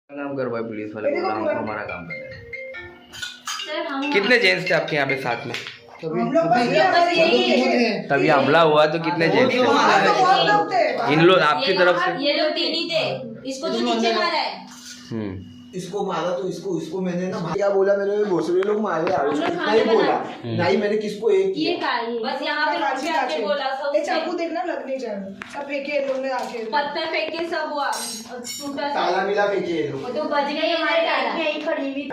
काम कर भाई, पुलिस वाले बोल रहा हमको हमारा काम करना है। सर हम कितने जेंट्स थे आपके यहाँ पे साथ में? हम लोग बस यही तभी हमला हुआ तो कितने जेंट्स थे? इन लोग आपकी तरफ से? ये लोग तीन ही थे। इसको तो नीचे मारा है। इसको मारा तो इसको मैंने ना क्या बोला, मैंने दूसरे लोग मारे नहीं बोला, नहीं मैंने किसको एक ये बस यहाँ पे नीचे आके बोला सब। ये चाकू देखना लगने चाहिए, सब फेंके लोग ने आके, पत्थर फेंके सब हुआ टूटा। ताला मिला फेंके ये लोग। वो तो बच गई हमारे गाड़ी में यही खड़ी हुई।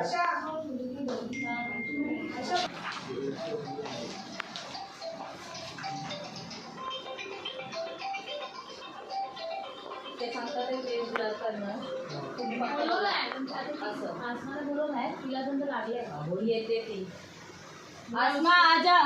आसमा आजा।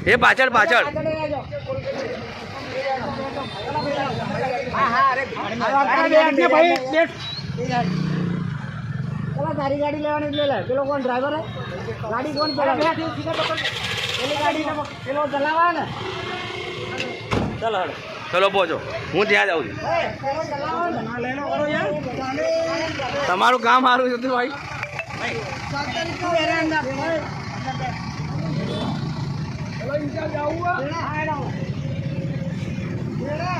ये पाचड़ पाचड़ सारी गाड़ी लेवाने निकलेला है। पेलो कौन ड्राइवर है? गाड़ी कौन चलावे? पेली गाड़ी ने पेलो चलावा ने। चल हट, चलो पहुंचो, હું ત્યાં જાઉં છું। पेलो चलावा ने ना लेनो करो यार। તમારું કામ સારું છે ભાઈ। सावधानी क्यों हैरान ना भाई? चलो इनका जाऊंगा। आ रहा हूं। बेड़ा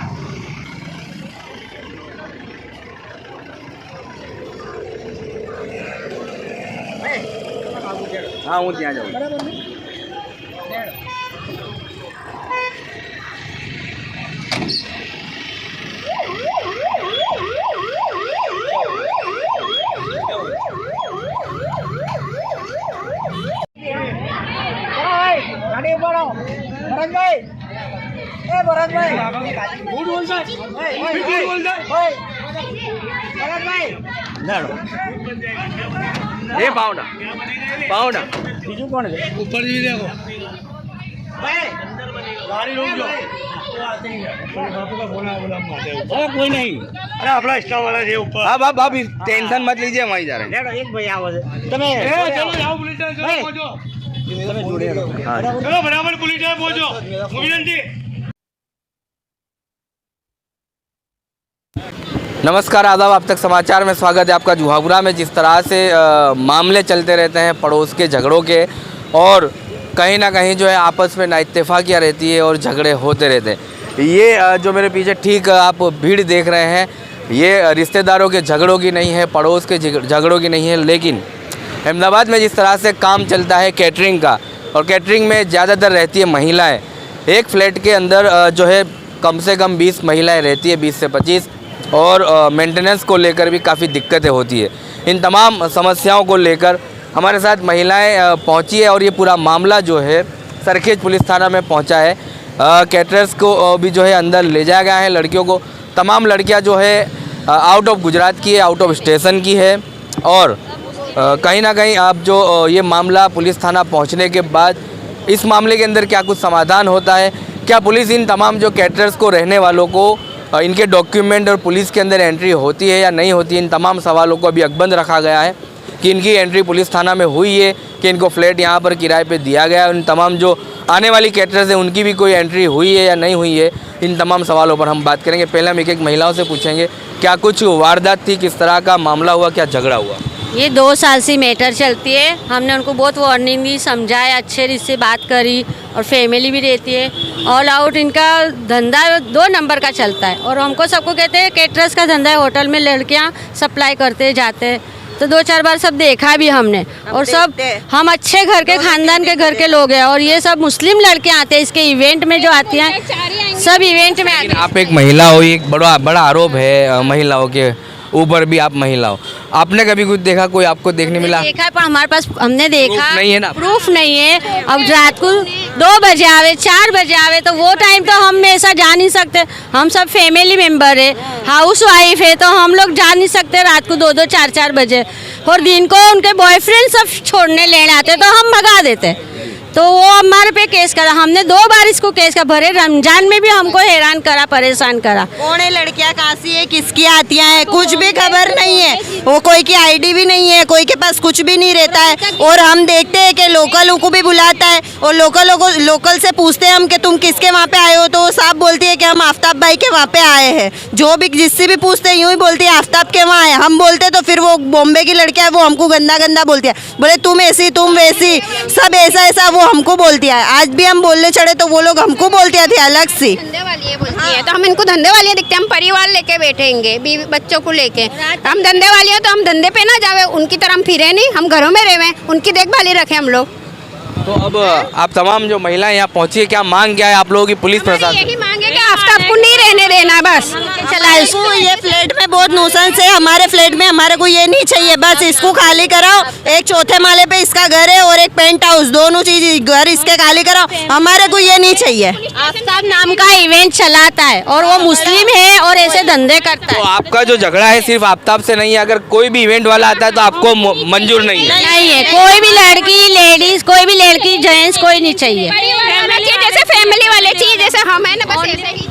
हाँ હું ત્યાં જાઉં। बराबर नहीं? गाड़ी ऊपर आओ भरत भाई। ए भरत भाई झूठ बोलता है, झूठ बोलता है भरत भाई। એ પાવડા પાવડા બીજું કોણ છે? ऊपर जी देखो ભાઈ गाड़ी रोक दो। बापू का फोन आया, बोला हम आते हैं। અરે કોઈ નહીં। अरे अपना स्टाफ वाला है ऊपर। हाँ बाप बाप टेंशन मत लीजिए, वहीं जा रहे हैं। લેડો એક ભાઈ આવો છે તમે चलो जाओ पुलिस स्टेशन, चलो भाई। पहुंचो। તમે જોડે રહો। हाँ चलो बराबर पुलिस स्टेशन पहुंचो। विनंती। नमस्कार, आदाब, आप तक समाचार में स्वागत है आपका। जुहापुरा में जिस तरह से मामले चलते रहते हैं पड़ोस के झगड़ों के, और कहीं ना कहीं जो है आपस में नाइत्तेफाकियाँ रहती है और झगड़े होते रहते हैं। ये जो मेरे पीछे ठीक आप भीड़ देख रहे हैं, ये रिश्तेदारों के झगड़ों की नहीं है, पड़ोस के झगड़ों की नहीं है, लेकिन अहमदाबाद में जिस तरह से काम चलता है कैटरिंग का, और कैटरिंग में ज़्यादातर रहती है महिलाएँ। एक फ्लैट के अंदर जो है कम से कम 20 महिलाएँ रहती है, 20 से 25, और मेंटेनेंस को लेकर भी काफ़ी दिक्कतें होती है। इन तमाम समस्याओं को लेकर हमारे साथ महिलाएं पहुंची है, और ये पूरा मामला जो है सरखेज पुलिस थाना में पहुंचा है। कैटरर्स को भी जो है अंदर ले जाया गया है, लड़कियों को। तमाम लड़कियां जो है आउट ऑफ गुजरात की है, आउट ऑफ स्टेशन की है, और कहीं ना कहीं आप जो ये मामला पुलिस थाना पहुंचने के बाद इस मामले के अंदर क्या कुछ समाधान होता है, क्या पुलिस इन तमाम जो कैटरर्स को रहने वालों को इनके डॉक्यूमेंट और पुलिस के अंदर एंट्री होती है या नहीं होती है, इन तमाम सवालों को अभी अकबंद रखा गया है। कि इनकी एंट्री पुलिस थाना में हुई है, कि इनको फ्लैट यहाँ पर किराए पे दिया गया है, उन तमाम जो आने वाली कैटरर्स हैं उनकी भी कोई एंट्री हुई है या नहीं हुई है, इन तमाम सवालों पर हम बात करेंगे। पहले हम एक एक महिलाओं से पूछेंगे क्या कुछ वारदात थी, किस तरह का मामला हुआ, क्या झगड़ा हुआ। ये 2 साल से मैटर चलती है। हमने उनको बहुत वार्निंग दी, समझाया, अच्छे रिश्ते बात करी और फैमिली भी रहती है। ऑल आउट इनका धंधा 2 नंबर का चलता है और हमको सबको कहते हैं केटरर्स का धंधा है, होटल में लड़कियां सप्लाई करते जाते हैं। तो 2-4 बार सब देखा भी हमने और सब हम अच्छे घर के खानदान के घर के लोग हैं और ये सब मुस्लिम लड़कियां आते हैं इसके इवेंट में, जो आती हैं सब इवेंट में आती हैं। आप एक महिला हो, एक बड़ा आरोप है महिलाओं के ऊपर भी, आप महिला हो, आपने कभी कुछ देखा, कोई आपको देखने मिला? देखा है पर हमारे पास हमने देखा प्रूफ नहीं है ना? प्रूफ नहीं है। अब रात को 2 बजे आवे, 4 बजे आवे तो वो टाइम तो हम ऐसा जा नहीं सकते। हम सब फैमिली मेंबर है, हाउस वाइफ है, तो हम लोग जा नहीं सकते रात को 2-2, 4-4 बजे। और दिन को उनके बॉयफ्रेंड सब छोड़ने लेने आते तो हम भगा देते, तो वो हमारे पे केस करा। हमने 2 बार इसको केस का भरे, रमजान में भी हमको हैरान करा, परेशान करा। कौन है लड़कियां, कहाँ से है, किसकी आतियां हैं, कुछ भी खबर नहीं है। वो कोई की आईडी भी नहीं है, कोई के पास कुछ भी नहीं रहता है। और हम देखते हैं कि लोकलों को भी बुलाता है और लोकल से पूछते हैं हम कि तुम किसके वहाँ पे आए हो, तो वो साफ बोलती है कि हम आफ्ताब भाई के वहाँ पे आए हैं। जो भी जिससे भी पूछते हैं यूँ ही बोलती है आफ्ताब के वहाँ आए। हम बोलते तो फिर वो बॉम्बे की लड़कियाँ वो हमको गंदा गंदा बोलती है, बोले तुम ऐसी तुम वैसी, सब ऐसा वो हमको बोलती है। आज भी हम बोलने चढ़े तो वो लोग हमको बोलते थे अलग से। धंधे वाली है बोलती है, तो हम इनको धंधे वाली दिखते हैं। हम परिवार लेके बैठेंगे, बीवी बच्चों को लेके। हम धंधे वाली है तो हम धंधे पे ना जावे, उनकी तरह हम फिरे नहीं, हम घरों में रहे, उनकी देखभाल ही रखे हम लोग। तो अब आप तमाम जो महिलाएं यहाँ पहुंची है, क्या मांग क्या है आप लोगों की पुलिस प्रशासन? यही मांगे कि आफ्ताब को नहीं रहने देना, बस चला इसको। ये फ्लैट में बहुत नुकसान है, हमारे फ्लैट में हमारे को ये नहीं चाहिए, बस इसको खाली कराओ। एक 4थे माले पे इसका घर है और एक पेंट हाउस, दोनों चीज घर इसके खाली कराओ, हमारे को ये नहीं चाहिए। आफ्ताब नाम का इवेंट चलाता है और वो मुस्लिम है और ऐसे धंधे करता तो है। आपका जो झगड़ा है सिर्फ आफ्ताब से नहीं है, अगर कोई भी इवेंट वाला आता है तो आपको मंजूर नहीं है? नहीं है, कोई भी लड़की लेडीज, कोई भी लड़की जेंट्स कोई नहीं चाहिए। जैसे फैमिली वाले चाहिए, जैसे हम है ना, बस ऐसे ही।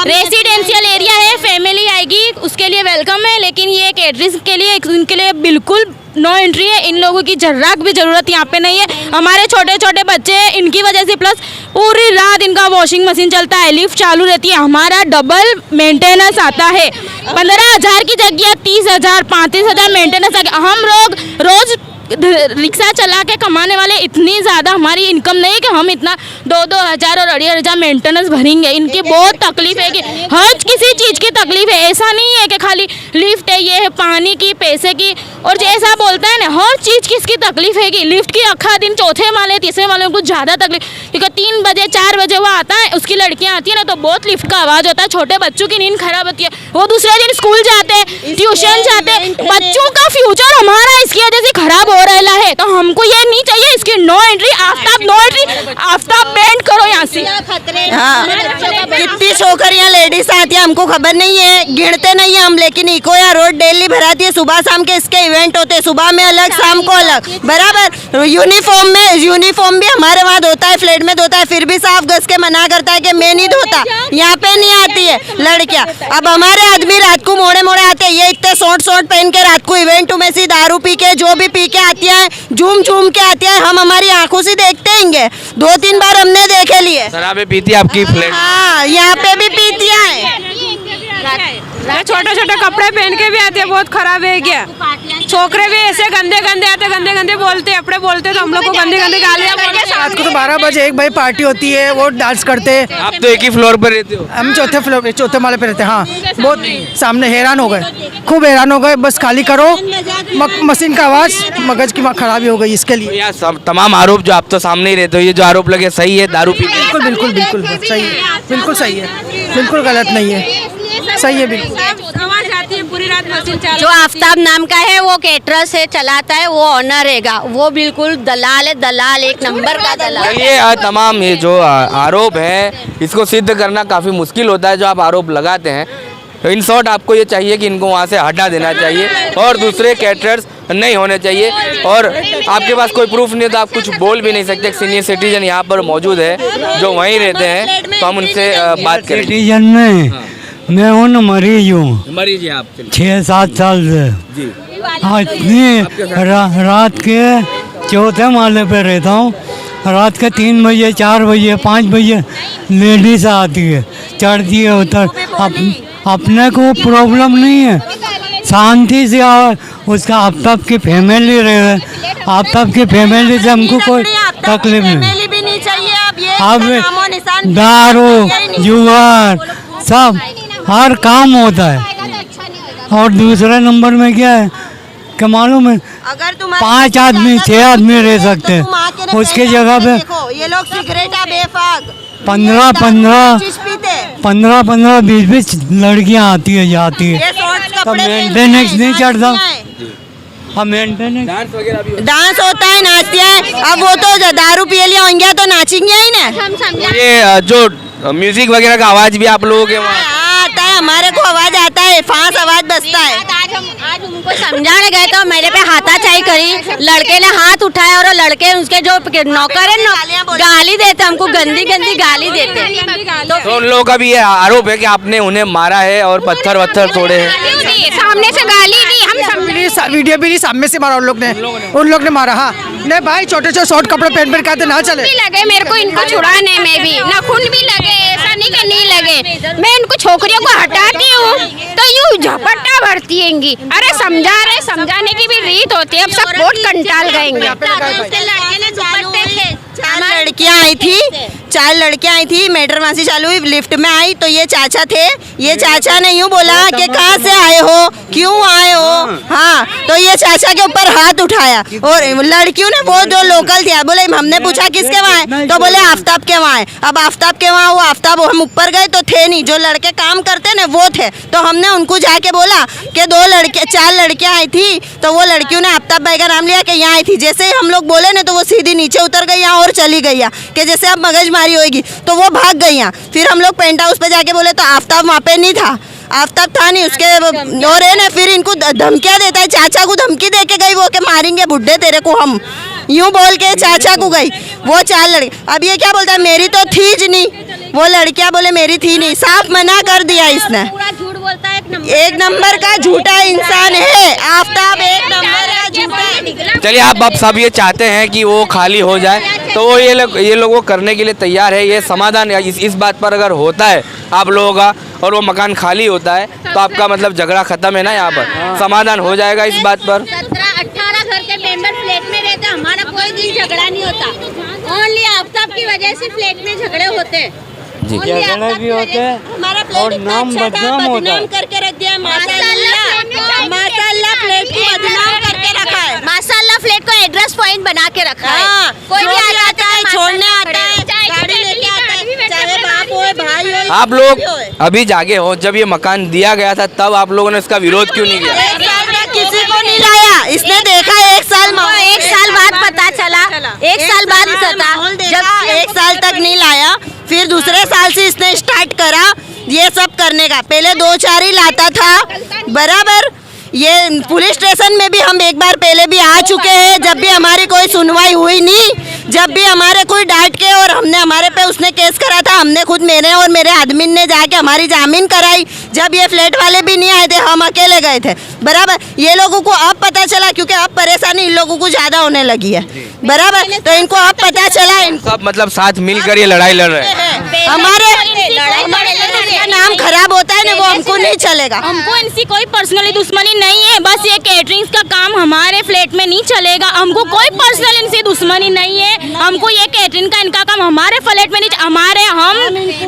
रेसिडेंशियल एरिया है, फैमिली आएगी उसके लिए वेलकम है, लेकिन ये कैटरिंग के लिए इनके लिए बिल्कुल नो एंट्री है। इन लोगों की जर्रा भी ज़रूरत यहाँ पे नहीं है। हमारे छोटे छोटे बच्चे हैं, इनकी वजह से प्लस पूरी रात इनका वॉशिंग मशीन चलता है, लिफ्ट चालू रहती है, हमारा डबल मेंटेनेंस आता है। 15,000 की जगह 30,000 35,000 मेंटेनेंस आ गया। हम लोग रोज़ रिक्शा चला के कमाने वाले, इतनी ज़्यादा हमारी इनकम नहीं है कि हम इतना 2-2 हज़ार और 2,500 मेंटेनेंस भरेंगे। इनकी बहुत तकलीफ है कि हर किसी चीज़ की तकलीफ है, ऐसा नहीं है कि खाली लिफ्ट है, ये है पानी की, पैसे की, और जैसा बोलता है ना हर चीज़ की इसकी तकलीफ है कि लिफ्ट की अखा दिन 4थे माले 3रे माले को ज़्यादा तकलीफ, क्योंकि 3 बजे 4 बजे वो आता है, उसकी लड़कियाँ आती है ना तो बहुत लिफ्ट का आवाज़ होता है, छोटे बच्चों की नींद खराब होती है। वो दूसरे दिन स्कूल जाते हैं, ट्यूशन जाते हैं, बच्चों का फ्यूचर हमारा इसकी वजह से खराब हो रहा है। तो हमको ये नहीं चाहिए, इसकी no entry, Aftab no entry, Aftab बैंड करो यहाँ से। हाँ, कितनी छोकरियाँ लेडीज आती है हमको खबर नहीं है, गिनते नहीं है हम, लेकिन इको या रोड डेली भराती है। सुबह शाम के इसके इवेंट होते हैं, सुबह में अलग शाम को अलग, बराबर। यूनिफॉर्म भी हमारे वहाँ धोता है, फ्लैट में धोता है, फिर भी साफ घस के मना करता है कि मैं नहीं धोता, यहाँ पे नहीं आती है लड़कियाँ। अब हमारे आदमी रात को मोड़े आते हैं, ये इतने शॉर्ट पहन के रात को इवेंट में से दारू पी के जो भी पी के आती है, झूम के आती है, हम हमारी आंखों से देखते हैं। 2-3 बार हमने देखे लिए। शराबें पीती है आपकी फ्लैट? हाँ, यहाँ पे भी पीतियाँ हैं। छोटे छोटे कपड़े पहन के भी आते हैं, बहुत खराब है क्या। छोकरे भी ऐसे गंदे आते, गंदे बोलते, अपने बोलते, तो हम लोग को गंदे गालियाँ। रात को तो 12 बजे 1 बजे पार्टी होती है, वो डांस करते हैं। आप तो एक ही फ्लोर पर रहते हो? हम 4थे माले पे रहते हैं। हाँ, बहुत सामने हैरान हो गए, खूब हैरान हो गए। बस खाली करो, मशीन का आवाज़, मगज की खराबी हो गई इसके लिए। यह तमाम आरोप जो आप तो सामने ही रहते हो, ये जो आरोप लगे सही है? दारू पी बिल्कुल सही है, बिल्कुल सही है, बिल्कुल गलत नहीं है, सही है बिल्कुल। आवाज आती है पूरी रात, मशीन चालू। जो आफ्ताब नाम का है वो कैटरर्स है, चलाता है, वो ऑनर रहेगा, वो बिल्कुल दलाल है, दलाल 1 नंबर का दलाल। चलिए, तमाम ये जो आरोप है इसको सिद्ध करना काफ़ी मुश्किल होता है जो आप आरोप लगाते हैं। तो इन शॉर्ट आपको ये चाहिए कि इनको वहाँ से हटा देना चाहिए और दूसरे कैटरर्स नहीं होने चाहिए, और आपके पास कोई प्रूफ नहीं है तो आप कुछ बोल भी नहीं सकते। एक सीनियर सिटीजन यहाँ पर मौजूद है जो वहीं रहते हैं, तो हम उनसे बात करें। सिटीजन नहीं, मैं हूँ ना मरीज हूँ, मरीज हैं आप? 6-7 साल से। जी। हाँ, इतनी रात के चौथे माले पे रहता हूँ। रात के 3 बजे, 4 बजे, 5 बजे लेडीज आती है, चढ़ती है उतर। अपने को प्रॉब्लम नहीं है, शांति से उसका आफ्ताब की फैमिली रहे, आफ्ताब की फैमिली से हमको कोई तकलीफ नहीं। भी नहीं चाहिए अब दारू जुगार सब हर काम होता है। और दूसरे नंबर में क्या है कि मालूम है, अगर 5 आदमी 6 आदमी रह सकते हैं, उसकी जगह पे ये लोग सिगरेट बेफाक 15-15, 20-20 लड़कियां आती है जाती है। तो मेंटेनेंस नहीं चढ़ता। हाँ, मेंटेनेंस डांस वगैरह भी डांस होता है, नाचते हैं। अब वो तो दारू पी लिया होंगे तो नाचेंगे ही ना। ये जो म्यूजिक वगैरह का आवाज भी आप लोगों के वहाँ आता है, हमारे को आवाज आता है, फांस आवाज बजता है। आज उनको समझाने गए तो मेरे पे हाथाचाई करी, लड़के ने हाथ उठाया और लड़के उसके जो नौकर है गाली देते, हमको गंदी गंदी गाली देते। तो उन लोगों का भी ये आरोप है कि आपने उन्हें मारा है और पत्थर वत्थर तोड़े हैं। सामने से गाली दी, हम वीडियो भी नहीं, सामने से मारा उन लोग ने मारा। हाँ नहीं भाई, छोटे छोटे शॉर्ट कपड़े पहन कर ना चले। भी लगे मेरे को इनको छुड़ाने में भी, नाखून भी लगे, ऐसा नहीं कि नहीं लगे। मैं इनको छोकरियों को हटाती हूँ तो यूँ झपट्टा भरती हैंगी। अरे समझा रहे, समझाने की भी रीत होती है। अब सब वोट कंटाल गएंगे। चार लड़कियां आई थी, मेट्रो मासी चालू हुई, लिफ्ट में आई तो ये चाचा थे। ये चाचा ने यूँ बोला कि कहाँ से आए हो, क्यों आए हो। हाँ, तो ये चाचा के ऊपर हाथ उठाया और लड़कियों ने, वो जो लोकल थे, बोले हमने पूछा किसके वहाँ है, तो बोले आफ्ताब के वहाँ है। अब आफ्ताब के वहाँ, वो आफ्ताब, हम ऊपर गए तो थे नहीं, जो लड़के काम करते ना वो थे। तो हमने उनको जाके बोला कि 4 लड़कियां आई थी, तो वो लड़कियों ने आफ्ताब भाई का नाम लिया कि यहाँ आई थी। जैसे ही हम लोग बोले ना तो वो सीधी नीचे उतर गई और चली गई कि जैसे अब मगजमारी होगी, तो वो भाग गई। फिर हम लोग पेंट हाउस पे जाके बोले तो आफ्ताब वहाँ पे नहीं था, आफ्ताब था नहीं उसके। और है ना, फिर इनको धमकियाँ देता है, चाचा को धमकी दे के गई वो कि मारेंगे बुड्ढे तेरे को हम, यूं बोल के चाचा को गई वो 4 लड़की। अब ये क्या बोलता है, मेरी तो थी ज नहीं। वो लड़कियां बोले मेरी थी नहीं, साफ मना कर दिया इसने। झूठ बोलता है, एक नंबर का झूठा इंसान है आफ्ताब, एक नंबर का झूठा। चलिए, आप सब ये चाहते हैं कि वो खाली हो जाए, तो वो ये लोग वो करने के लिए तैयार है। ये समाधान इस बात पर अगर होता है आप लोगों का और वो मकान खाली होता है तो आपका मतलब झगड़ा खत्म है ना, यहाँ पर समाधान हो जाएगा इस बात पर। 17-18 घर के मेंबर फ्लैट में रहते, हमारा कोई दिन झगड़ा नहीं होता। ओनली आफ्ताब की वजह से फ्लैट में झगड़े होते। झगड़े भी होते हैं और नाम बदनाम होता है। करके रख दिया माशाल्लाह, फ्लैट को बदनाम करके रखा है। माशाल्लाह फ्लैट को एड्रेस पॉइंट बना के रखा है। कोई भी आता है, छोड़ने आता है, गाड़ी लेके आता है, चाहे बाप हो भाई हो। आप लोग अभी जागे हो, जब ये मकान दिया गया था तब आप लोगों ने इसका विरोध क्यों नहीं किया? किसी को नहीं लाया, इसने देखा 1 साल बाद पता चला, 1 साल बाद जब 1 साल तक नहीं लाया, फिर दूसरे साल से इसने स्टार्ट करा ये सब करने का। पहले 2-4 ही लाता था बराबर। ये पुलिस स्टेशन में भी हम एक बार पहले भी आ चुके हैं, जब भी हमारी कोई सुनवाई हुई नहीं, जब भी हमारे कोई डांट के और हमने हमारे पे उसने केस करा था, हमने खुद, मेरे और मेरे आदमी ने जाके हमारी जामीन कराई। जब ये फ्लैट वाले भी नहीं आए थे, हम अकेले गए थे बराबर। ये लोगों को अब पता चला, क्योंकि अब परेशानी इन लोगों को ज्यादा होने लगी है बराबर, तो इनको अब पता चला। सब मतलब साथ मिलकर ये लड़ाई लड़ रहे हैं। हमारे नाम खराब होता है ना, वो हमको नहीं चलेगा। हमको इनसे कोई पर्सनली दुश्मनी नहीं है, बस ये कैटरिंग्स का काम हमारे फ्लैट में नहीं चलेगा। हमको कोई पर्सनल इनसे दुश्मनी नहीं है। हमको ये कैटरिंग का इनका काम हमारे फ्लैट में नहीं, हम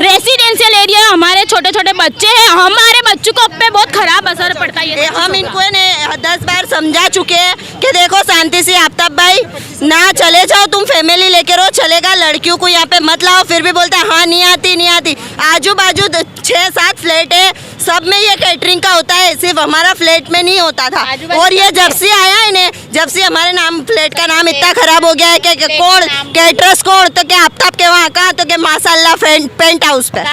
रेसिडेंशियल एरिया, हमारे छोटे छोटे बच्चे हैं, हमारे बच्चों को पे बहुत खराब असर पड़ता है। हम इनको ने 10 बार समझा चुके हैं कि देखो शांति से आफ्ताब भाई ना चले जाओ, तुम फैमिली लेके रहो, चलेगा, लड़कियों को यहाँ पे मत लाओ। फिर भी बोलता है हाँ नहीं आती। आजू बाजू 6-7 फ्लैट है, सब में ये कैटरिंग का होता है, सिर्फ हमारा फ्लैट में नहीं होता था। और ये जब से आया है ने, जब से हमारे नाम फ्लैट का नाम इतना खराब हो गया है कि कौन कैटरर्स कौन, तो क्या आफ्ताब के वहाँ का, तो क्या माशाल्लाह पेंट हाउस पे।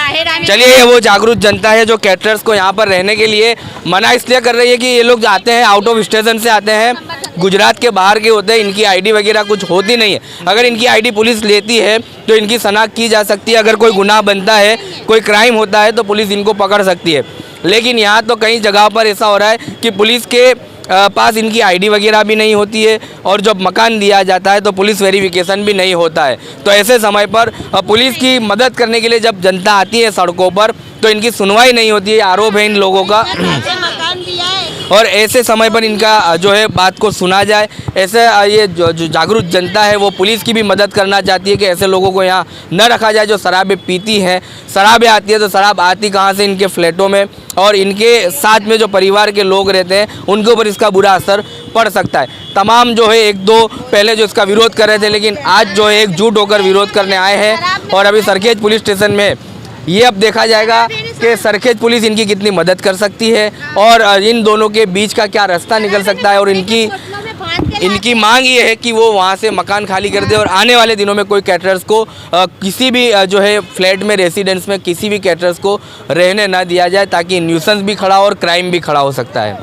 चलिए, ये वो जागरूक जनता है जो कैटरर्स को यहाँ पर रहने के लिए मना इसलिए कर रही है कि ये लोग आते हैं आउट ऑफ स्टेशन से आते हैं, गुजरात के बाहर के होते हैं, इनकी आईडी वगैरह कुछ होती नहीं है। अगर इनकी आईडी पुलिस लेती है तो इनकी शनाख्त की जा सकती है, अगर कोई गुनाह बनता है, कोई क्राइम होता है तो पुलिस इनको पकड़ सकती है। लेकिन यहाँ तो कई जगह पर ऐसा हो रहा है कि पुलिस के पास इनकी आईडी वगैरह भी नहीं होती है और जब मकान दिया जाता है तो पुलिस वेरिफिकेशन भी नहीं होता है। तो ऐसे समय पर पुलिस की मदद करने के लिए जब जनता आती है सड़कों पर तो इनकी सुनवाई नहीं होती है, आरोप है इन लोगों का। और ऐसे समय पर इनका जो है बात को सुना जाए। ऐसे ये जो जागरूक जनता है वो पुलिस की भी मदद करना चाहती है कि ऐसे लोगों को यहाँ न रखा जाए जो शराबें पीती हैं। शराबें आती है तो शराब आती कहाँ से, इनके फ्लैटों में, और इनके साथ में जो परिवार के लोग रहते हैं उनके ऊपर इसका बुरा असर पड़ सकता है। तमाम जो है एक दो पहले जो इसका विरोध कर रहे थे, लेकिन आज जो है एकजुट होकर विरोध करने आए हैं। और अभी सरखेज पुलिस स्टेशन में ये अब देखा जाएगा कि सरखेज पुलिस इनकी कितनी मदद कर सकती है और इन दोनों के बीच का क्या रास्ता निकल सकता है। और इनकी मांग ये है कि वो वहाँ से मकान खाली कर दे और आने वाले दिनों में कोई कैटरर्स को किसी भी जो है फ्लैट में, रेसिडेंस में किसी भी कैटरर्स को रहने ना दिया जाए, ताकि न्यूसेंस भी खड़ा हो और क्राइम भी खड़ा हो सकता है।